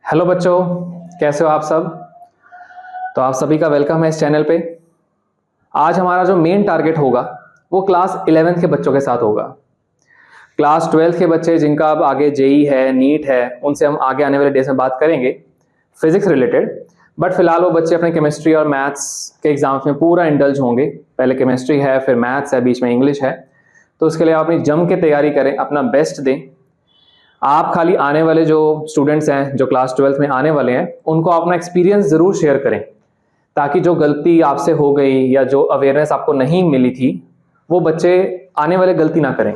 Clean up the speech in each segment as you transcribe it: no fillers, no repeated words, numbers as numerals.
Hello बच्चों, कैसे हो आप सब। तो आप सभी का वेलकम है इस चैनल पे। आज हमारा जो मेन टारगेट होगा वो क्लास 11th के बच्चों के साथ होगा। क्लास 12th के बच्चे जिनका अब आगे जेई है, नीट है, उनसे हम आगे आने वाले डेज में बात करेंगे फिजिक्स रिलेटेड। बट फिलहाल वो बच्चे अपने केमिस्ट्री और मैथ्स के एग्जाम्स में पूरा इंडल्ज होंगे। पहले केमिस्ट्री है, फिर मैथ्स है, बीच में इंग्लिश है। तो उसके लिए आप अपनी जम के तैयारी करें, अपना बेस्ट दें। आप खाली आने वाले जो स्टूडेंट्स हैं जो क्लास 12th में आने वाले हैं उनको अपना एक्सपीरियंस ज़रूर शेयर करें, ताकि जो गलती आपसे हो गई या जो अवेयरनेस आपको नहीं मिली थी वो बच्चे आने वाले गलती ना करें।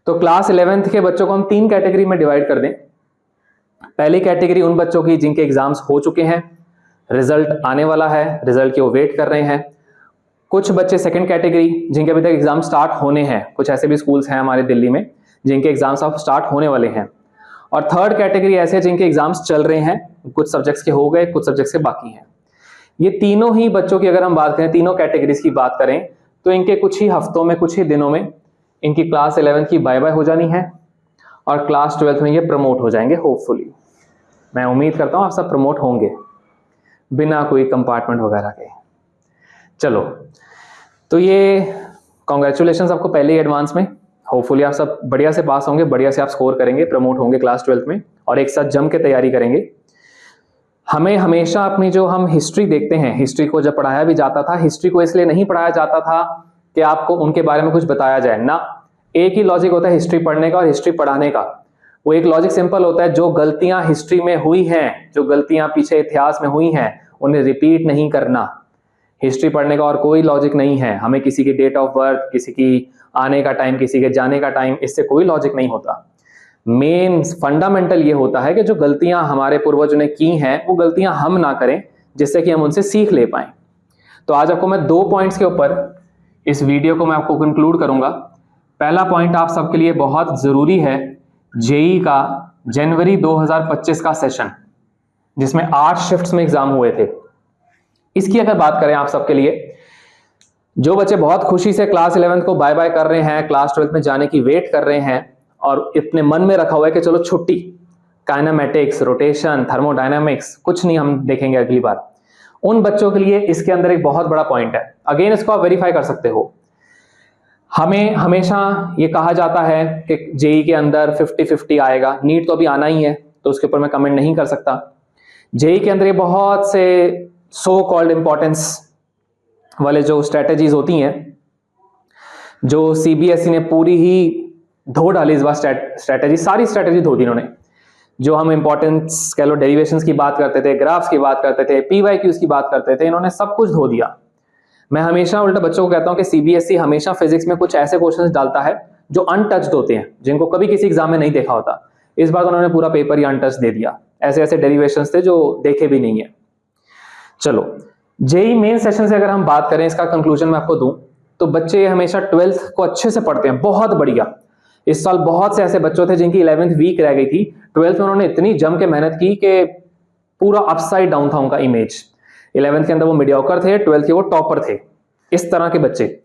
तो क्लास 11th के बच्चों को हम 3 कैटेगरी में डिवाइड कर दें। पहली कैटेगरी उन बच्चों की जिनके एग्जाम्स हो चुके हैं, रिजल्ट आने वाला है, रिजल्ट की वो वेट कर रहे हैं। कुछ बच्चे सेकंड कैटेगरी जिनके अभी तक एग्जाम स्टार्ट होने हैं, कुछ ऐसे भी स्कूल्स हैं हमारे दिल्ली में जिनके एग्जाम्स अब स्टार्ट होने वाले हैं। और थर्ड कैटेगरी ऐसे जिनके एग्जाम्स चल रहे हैं, कुछ सब्जेक्ट्स के हो गए, कुछ सब्जेक्ट्स के बाकी हैं। ये तीनों ही बच्चों की अगर हम बात करें, तीनों कैटेगरीज की बात करें, तो इनके कुछ ही हफ्तों में, कुछ ही दिनों में इनकी क्लास 11th की बाय बाय हो जानी है और क्लास 12th में ये प्रमोट हो जाएंगे होपफुली। मैं उम्मीद करता हूँ आप सब प्रमोट होंगे बिना कोई कंपार्टमेंट वगैरह के। चलो, तो ये कॉन्ग्रेचुलेशन आपको पहले ही एडवांस में। होपफुली आप सब बढ़िया से पास होंगे, बढ़िया से आप स्कोर करेंगे, प्रमोट होंगे क्लास 12th में और एक साथ जम के तैयारी करेंगे। हमें हमेशा अपनी जो हम हिस्ट्री देखते हैं, हिस्ट्री को जब पढ़ाया भी जाता था, हिस्ट्री को इसलिए नहीं पढ़ाया जाता था कि आपको उनके बारे में कुछ बताया जाए ना। एक ही लॉजिक होता है हिस्ट्री पढ़ने का और हिस्ट्री पढ़ाने का। वो एक लॉजिक सिंपल होता है, जो गलतियां हिस्ट्री में हुई हैं, जो गलतियां पीछे इतिहास में हुई हैं, उन्हें रिपीट नहीं करना। हिस्ट्री पढ़ने का और कोई लॉजिक नहीं है। हमें किसी की डेट ऑफ बर्थ, किसी की आने का टाइम, किसी के जाने का टाइम, इससे कोई लॉजिक नहीं होता। मेन फंडामेंटल ये होता है कि जो गलतियां हमारे पूर्वजों ने की हैं वो गलतियां हम ना करें, जिससे कि हम उनसे सीख ले पाएं। तो आज आपको मैं 2 पॉइंट्स के ऊपर इस वीडियो को मैं आपको कंक्लूड करूंगा। पहला पॉइंट आप सबके लिए बहुत जरूरी है, जेई का जनवरी 2025 का सेशन जिसमें 8 शिफ्ट्स में एग्जाम हुए थे, इसकी अगर बात करें आप सबके लिए, जो बच्चे बहुत खुशी से क्लास 11th को बाय बाय कर रहे हैं, क्लास 12th में जाने की वेट कर रहे हैं और इतने मन में रखा हुआ है कि चलो छुट्टी, काइनेमेटिक्स, रोटेशन, थर्मोडायनामिक्स कुछ नहीं हम देखेंगे अगली बार, उन बच्चों के लिए इसके अंदर एक बहुत बड़ा पॉइंट है। अगेन इसको आप वेरीफाई कर सकते हो। हमें हमेशा ये कहा जाता है कि जेई के अंदर 50-50 आएगा। नीट तो अभी आना ही है तो उसके ऊपर मैं कमेंट नहीं कर सकता। जेई के अंदर ये बहुत से सो कॉल्ड इंपॉर्टेंस वाले जो स्ट्रेटेजीज होती हैं, जो सीबीएसई ने पूरी ही धो डाली इस बार स्ट्रेटेजी, सारी स्ट्रेटेजी धो दी इन्होंने। जो हम इंपॉर्टेंस कह लो, डेरिवेशंस की बात करते थे, ग्राफ्स की बात करते थे, पीवाईक्यूज की बात करते थे, इन्होंने सब कुछ धो दिया। मैं हमेशा उल्टा बच्चों को कहता हूं कि सीबीएसई हमेशा फिजिक्स में कुछ ऐसे क्वेश्चंस डालता है जो अनटच्ड होते हैं, जिनको कभी किसी एग्जाम में नहीं देखा होता। इस बार तो उन्होंने पूरा पेपर ही अनटच दे दिया। ऐसे ऐसे डेरिवेशंस थे जो देखे भी नहीं है। चलो, जेई मेन सेशन से अगर हम बात करें, इसका कंक्लूजन मैं आपको दूं, तो बच्चे हमेशा 12th को अच्छे से पढ़ते हैं, बहुत बढ़िया। इस साल बहुत से ऐसे बच्चों थे जिनकी 11th वीक रह गई थी, 12th में उन्होंने इतनी जम के मेहनत की कि पूरा अपसाइड डाउन था उनका इमेज। 11th के अंदर वो मीडियोकर थे, 12th के वो टॉपर थे। इस तरह के बच्चे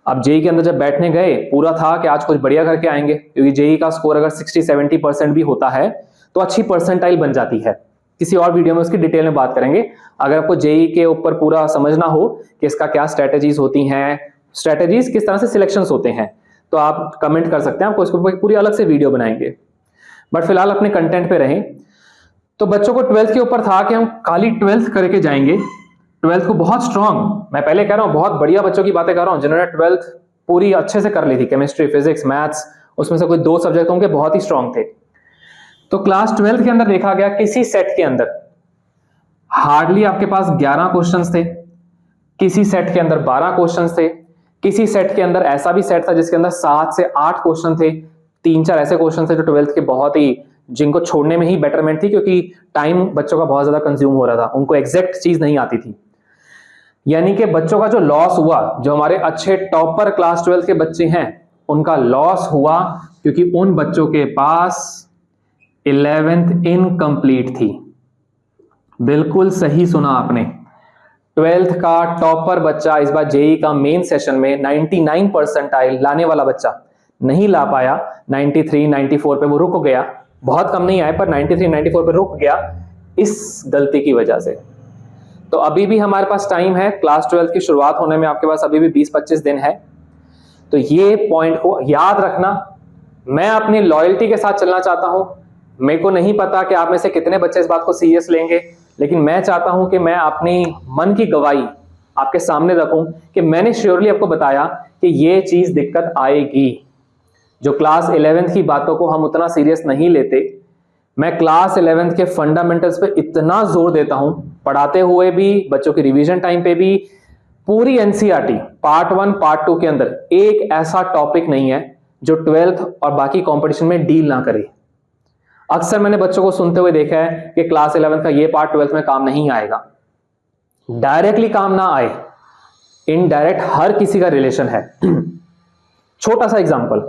अब जेई के अंदर जब बैठने गए, पूरा था कि आज कुछ बढ़िया करके आएंगे, क्योंकि जेई का स्कोर अगर 60-70% भी होता है तो अच्छी परसेंटाइल बन जाती है। किसी और वीडियो में उसकी डिटेल में बात करेंगे। अगर आपको जेई के ऊपर पूरा समझना हो कि इसका क्या स्ट्रेटेजीज होती हैं, स्ट्रेटेजीज किस तरह से सिलेक्शंस होते हैं, तो आप कमेंट कर सकते हैं, आपको इसके ऊपर पूरी अलग से वीडियो बनाएंगे। बट फिलहाल अपने कंटेंट पे रहें। तो बच्चों को 12th के ऊपर था कि हम खाली 12th करके जाएंगे, 12th को बहुत स्ट्रांग, मैं पहले कह रहा हूं बहुत बढ़िया बच्चों की बातें कर रहा हूं जिन्होंने 12th पूरी अच्छे से कर ली थी, केमिस्ट्री, फिजिक्स, मैथ्स, उसमें से कोई 2 सब्जेक्ट होंगे बहुत ही स्ट्रांग थे। तो क्लास 12th के अंदर देखा गया किसी सेट के अंदर हार्डली आपके पास 11 क्वेश्चंस थे, किसी सेट के अंदर 12 क्वेश्चंस थे, किसी सेट के अंदर ऐसा भी सेट था जिसके अंदर 7 से 8 क्वेश्चन थे। 3-4 ऐसे क्वेश्चन थे जो 12th के बहुत ही, जिनको छोड़ने में ही बेटरमेंट थी, क्योंकि टाइम बच्चों का बहुत ज्यादा कंज्यूम हो रहा था, उनको एग्जैक्ट चीज नहीं आती थी। यानी कि बच्चों का जो लॉस हुआ, जो हमारे अच्छे टॉपर क्लास 12th के बच्चे हैं, उनका लॉस हुआ क्योंकि उन बच्चों के पास 11th इनकम्प्लीट थी। बिल्कुल सही सुना आपने, 12th का टॉपर बच्चा इस बार जेई का मेन सेशन में 99 परसेंटाइल लाने वाला बच्चा नहीं ला पाया, 93-94 पे वो रुक गया। बहुत कम नहीं आए पर 93 94 पे रुक गया इस गलती की वजह से। तो अभी भी हमारे पास टाइम है, क्लास 12 की शुरुआत होने में आपके पास अभी भी 20-25 दिन है। तो ये पॉइंट को याद रखना। मैं अपनी लॉयल्टी के साथ चलना चाहता हूं। मेरे को नहीं पता कि आप में से कितने बच्चे इस बात को सीरियस लेंगे, लेकिन मैं चाहता हूं कि मैं अपनी मन की गवाही आपके सामने रखूं कि मैंने श्योरली आपको बताया कि ये चीज दिक्कत आएगी। जो क्लास 11th की बातों को हम उतना सीरियस नहीं लेते, मैं क्लास 11th के फंडामेंटल्स पे इतना जोर देता हूं, पढ़ाते हुए भी, बच्चों की रिवीजन टाइम पे भी। पूरी एनसीईआरटी पार्ट 1 पार्ट 2 के अंदर एक ऐसा टॉपिक नहीं है जो 12th और बाकी कंपटीशन में डील ना करे। अक्सर मैंने बच्चों को सुनते हुए देखा है कि क्लास 11th का ये पार्ट 12th में काम नहीं आएगा। डायरेक्टली काम ना आए, इनडायरेक्ट हर किसी का रिलेशन है। छोटा सा एग्जांपल,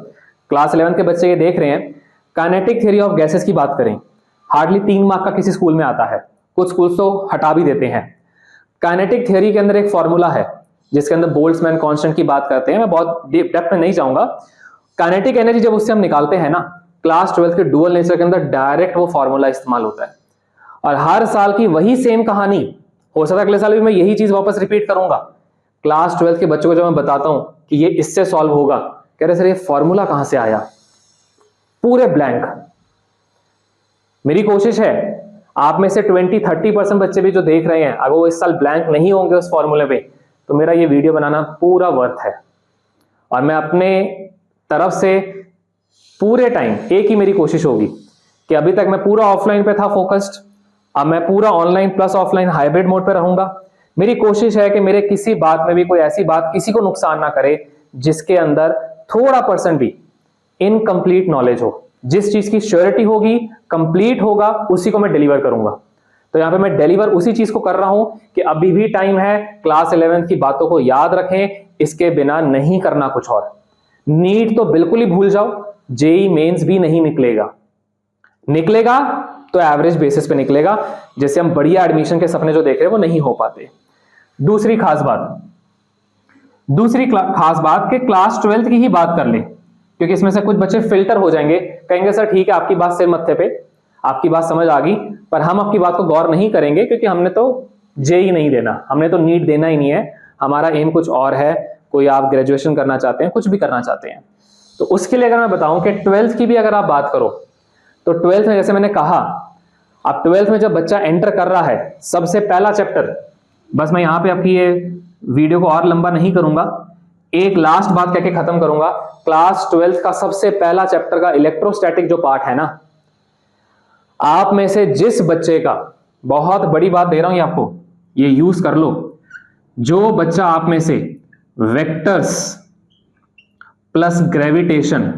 क्लास 11th के बच्चे ये देख रहे हैं, काइनेटिक थ्योरी ऑफ गैसेस की बात करें, हार्डली 3 मार्क का किसी स्कूल में आता है, कुछ स्कूल तो हटा भी देते हैं। काइनेटिक थ्योरी के अंदर एक फॉर्मूला है जिसके अंदर बोल्ट्जमैन कांस्टेंट की बात करते हैं, मैं बहुत डेप्थ में नहीं जाऊंगा। काइनेटिक एनर्जी जब उससे हम निकालते हैं ना, क्लास 12th के डुअल नेचर के अंदर डायरेक्ट वो फॉर्मूला इस्तेमाल होता है। और हर साल की वही सेम कहानी, हो सकता है अगले साल भी मैं यही चीज वापस रिपीट करूंगा। क्लास 12th के बच्चों को जब मैं बताता हूं कि ये इससे सॉल्व होगा, कह रहे सर ये फॉर्मूला कहां से आया, पूरे ब्लैंक। मेरी कोशिश है आप में से 20-30% बच्चे भी जो देख रहे हैं, अगर वो इस साल ब्लैंक नहीं होंगे उस फॉर्मूले पे, तो मेरा ये वीडियो बनाना पूरा वर्थ है। और मैं अपने तरफ से पूरे टाइम एक ही मेरी कोशिश होगी कि अभी तक मैं पूरा ऑफलाइन पे था फोकस्ड, अब मैं पूरा online plus offline hybrid mode पे रहूंगा। मेरी कोशिश है कि मेरे किसी बात में भी कोई ऐसी बात किसी को नुकसान ना करे जिसके अंदर थोड़ा % भी इनकम्प्लीट नॉलेज हो। जिस चीज की श्योरिटी होगी, कंप्लीट होगा, उसी को मैं डिलीवर करूंगा। तो यहां पे मैं डिलीवर उसी चीज को कर रहा हूं कि अभी भी टाइम है, क्लास 11th की बातों को याद रखें, इसके बिना नहीं करना कुछ और। नीट तो बिल्कुल ही भूल जाओ, जेई मेंस भी नहीं निकलेगा तो एवरेज बेसिस पे निकलेगा, जैसे हम बढ़िया एडमिशन के सपने जो देख रहे हैं वो नहीं हो पाते। दूसरी खास बात कि क्लास 12th की ही बात कर ले, क्योंकि इसमें से कुछ बच्चे फिल्टर हो जाएंगे, कहेंगे सर ठीक है आपकी बात सिर मत्थे पे, आपकी बात समझ आ गई, पर हम आपकी बात को गौर नहीं करेंगे क्योंकि हमने तो जेई नहीं देना, हमने तो नीट देना ही नहीं है, हमारा एम कुछ और है। कोई आप ग्रेजुएशन करना चाहते हैं, कुछ भी करना चाहते हैं, तो उसके लिए अगर मैं बताऊं कि 12th की भी अगर आप बात करो तो 12th में जैसे मैंने कहा, अब 12th में जब बच्चा एंटर कर रहा है, सबसे पहला चैप्टर, बस मैं यहां पे आपकी ये वीडियो को और लंबा नहीं करूंगा, एक लास्ट बात कह के खत्म करूंगा। क्लास 12th का सबसे पहला चैप्टर का इलेक्ट्रोस्टैटिक जो पार्ट है ना, आप में से जिस बच्चे का, बहुत बड़ी बात दे रहा हूं ये आपको, ये यूज कर लो, जो बच्चा आप में से वेक्टर्स प्लस ग्रेविटेशन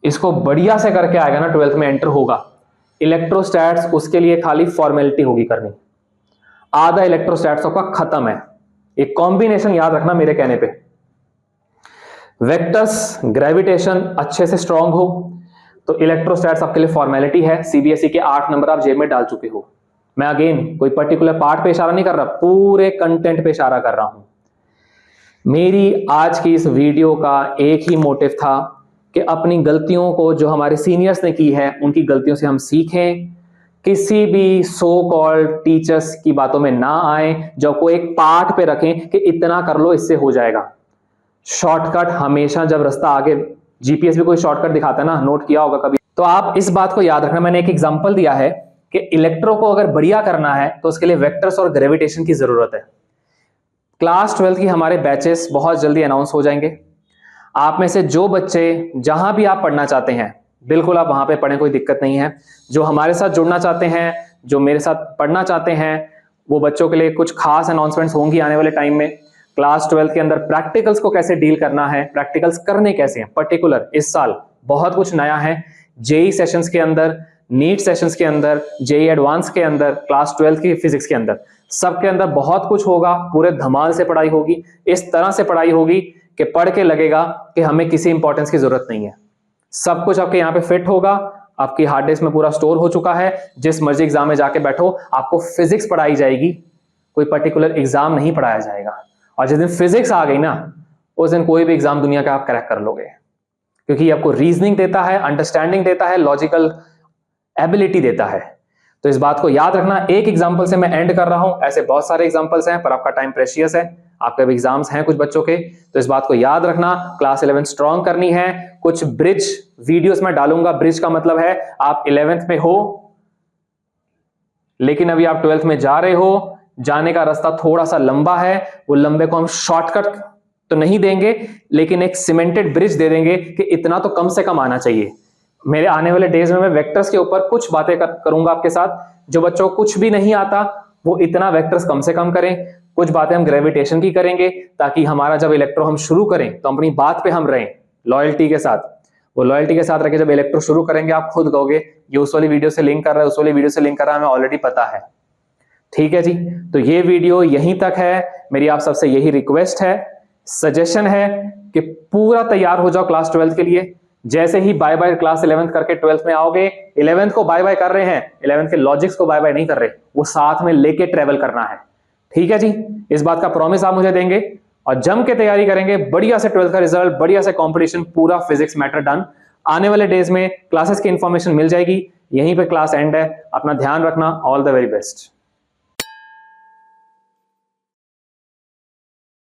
इसको बढ़िया से करके आएगा ना, 12th में एंटर होगा, इलेक्ट्रोस्टैट्स उसके लिए खाली फॉर्मेलिटी होगी करनी, आधा इलेक्ट्रोस्टैट्स आपका खत्म है। एक कॉम्बिनेशन याद रखना मेरे कहने पे, वेक्टर्स ग्रेविटेशन अच्छे से स्ट्रांग हो तो इलेक्ट्रोस्टैट्स आपके लिए फॉर्मेलिटी है। सीबीएसई के 8 नंबर आप जेब में डाल चुके हो। मैं अगेन कोई पर्टिकुलर पार्ट पे इशारा नहीं कर रहा, पूरे कंटेंट पे इशारा कर रहा हूं। मेरी आज की इस वीडियो का एक ही मोटिव था कि अपनी गलतियों को जो हमारे सीनियर्स ने की है, उनकी गलतियों से हम सीखें, किसी भी सो कॉल्ड टीचर्स की बातों में ना आए, जो को एक पार्ट पे रखें कि इतना कर लो इससे हो जाएगा। शॉर्टकट हमेशा, जब रास्ता आगे, जीपीएस भी कोई शॉर्टकट दिखाता है ना, नोट किया होगा कभी, तो आप इस बात को याद रखना। मैंने एक एग्जांपल दिया है कि इलेक्ट्रो को अगर बढ़िया करना है तो उसके लिए वेक्टर्स और ग्रेविटेशन की जरूरत है। क्लास 12th की हमारे बैचेस बहुत जल्दी अनाउंस हो जाएंगे। आप में से जो बच्चे जहां भी आप पढ़ना चाहते हैं, बिल्कुल आप वहां पे पढ़ें, कोई दिक्कत नहीं है। जो हमारे साथ जुड़ना चाहते हैं, जो मेरे साथ पढ़ना चाहते हैं, वो बच्चों के लिए कुछ खास अनाउंसमेंट्स होंगी आने वाले टाइम में। क्लास 12th के अंदर प्रैक्टिकल्स को कैसे डील करना है, प्रैक्टिकल्स करने कैसे हैं, पर्टिकुलर इस साल बहुत कुछ नया है। जेई सेशंस के अंदर, नीट सेशंस के अंदर, जेई एडवांस के अंदर, क्लास 12th की फिजिक्स के अंदर, सबके अंदर बहुत कुछ होगा। पूरे धमाल से पढ़ाई होगी, इस तरह से पढ़ाई होगी कि पढ़ के लगेगा कि हमें किसी इंपॉर्टेंस की जरूरत नहीं है। सब कुछ आपके यहाँ पे फिट होगा, आपकी हार्ड डिस्क में पूरा स्टोर हो चुका है। जिस मर्जी एग्जाम में जाके बैठो, आपको फिजिक्स पढ़ाई जाएगी, कोई पर्टिकुलर एग्जाम नहीं पढ़ाया जाएगा। और जिस दिन फिजिक्स आ गई ना, उस दिन कोई भी एग्जाम दुनिया का आप क्रैक कर लोगे। क्योंकि ये आपको रीजनिंग देता है, अंडरस्टैंडिंग देता है, लॉजिकल एबिलिटी देता है। तो इस बात को याद रखना। एक एग्जाम्पल से मैं एंड कर रहा हूं, ऐसे बहुत सारे एग्जाम्पल्स हैं, पर आपका टाइम प्रेशियस है, आपके भी एग्जाम्स हैं कुछ बच्चों के, तो इस बात को याद रखना। क्लास 11 स्ट्रॉन्ग करनी है। कुछ ब्रिज वीडियोस में डालूंगा। ब्रिज का मतलब है आप 11th में हो लेकिन अभी आप 12th में जा रहे हो, जाने का रास्ता थोड़ा सा लंबा है, वो लंबे को हम शॉर्टकट तो नहीं देंगे लेकिन एक सीमेंटेड ब्रिज दे देंगे कि इतना तो कम से कम आना चाहिए। मेरे आने वाले डेज में मैं वेक्टर्स के ऊपर कुछ बातें करूंगा आपके साथ। जो बच्चों को कुछ भी नहीं आता वो इतना वेक्टर्स कम से कम करें। कुछ बातें हम ग्रेविटेशन की करेंगे ताकि हमारा जब इलेक्ट्रो हम शुरू करें तो अपनी बात पे हम रहें लॉयल्टी के साथ। वो लॉयल्टी के साथ रखे जब इलेक्ट्रो शुरू करेंगे आप खुद कहोगे ये उस वाली वीडियो से लिंक कर रहा है, उस वाली वीडियो से लिंक कर रहा है, हमें ऑलरेडी पता है। ठीक है जी, तो ये वीडियो यहीं तक है। मेरी आप सबसे यही रिक्वेस्ट है, सजेशन है कि पूरा तैयार हो जाओ क्लास 12th के लिए। जैसे ही बाय बाय क्लास 11th करके 12th में आओगे, 11th को बाय बाय कर रहे हैं, 11th के लॉजिक्स को बाय बाय नहीं कर रहे, वो साथ में लेके ट्रेवल करना है। ठीक है जी, इस बात का प्रॉमिस आप मुझे देंगे और जम के तैयारी करेंगे। बढ़िया से 12th का रिजल्ट, बढ़िया से कंपटीशन, पूरा फिजिक्स मैटर डन। आने वाले डेज में क्लासेस की इंफॉर्मेशन मिल जाएगी। यहीं पे क्लास एंड है। अपना ध्यान रखना। All the very best.